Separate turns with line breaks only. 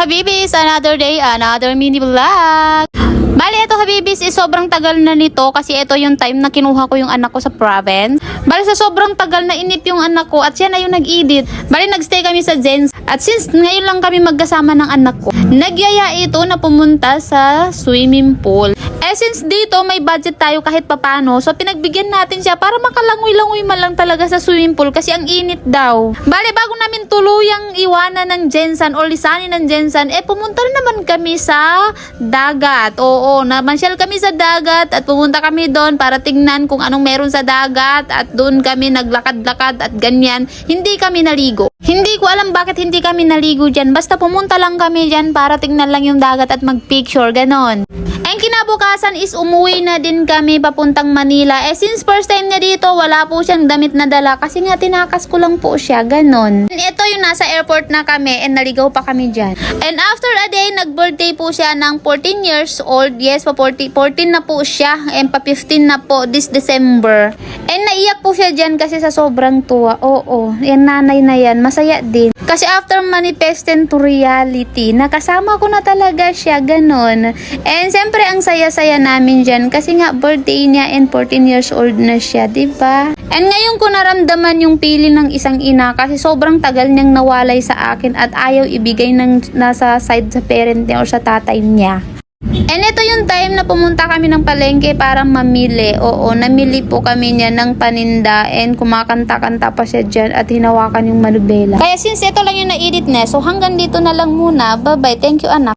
Habibis, another day, another mini vlog. Bali, ito Habibis, sobrang tagal na nito kasi ito yung time na kinuha ko yung anak ko sa province. Bali, sa sobrang tagal na inip yung anak ko at siya na yung nag-edit. Bali, nagstay kami sa Jens at since ngayon lang kami magkasama ng anak ko, nagyaya ito na pumunta sa swimming pool. Since dito may budget tayo kahit papano, so pinagbigyan natin siya para makalangoy-langoy man lang talaga sa swimming pool kasi ang init daw. Bale, bago namin tuluyang iwanan ng Jensan o lisanin ng Jensan, pumunta na naman kami sa dagat. Oo, namansyal kami sa dagat at pumunta kami doon para tingnan kung anong meron sa dagat at doon kami naglakad-lakad at ganyan. Hindi kami naligo. Hindi ko alam bakit hindi kami naligo dyan. Basta pumunta lang kami dyan para tingnan lang yung dagat at magpicture, ganon. And kinabukasan is umuwi na din kami papuntang Manila. Since first time na dito, wala po siyang damit na dala kasi nga tinakas ko lang po siya, ganon. And ito yung nasa airport na kami and naligaw pa kami dyan. And after a day, nag-birthday po siya ng 14 years old. Yes, 14 na po siya and pa 15 na po this December. And naiyak po siya dyan kasi sa sobrang tuwa. Oo, yan nanay na yan, masaya din. Kasi after manifesting to reality, nakasama ko na talaga siya, ganon. And siyempre, ang saya-saya namin dyan kasi nga birthday niya and 14 years old na siya, diba? And ngayon ko naramdaman yung pili ng isang ina kasi sobrang tagal niyang nawalay sa akin at ayaw ibigay ng nasa side sa parent niya o sa tatay niya. And ito yung time na pumunta kami ng palengke para mamili. Oo, namili po kami niya ng paninda and kumakanta-kanta pa siya dyan at hinawakan yung manubela. Kaya since ito lang yung na-edit na, so hanggang dito na lang muna. Bye-bye. Thank you, anak.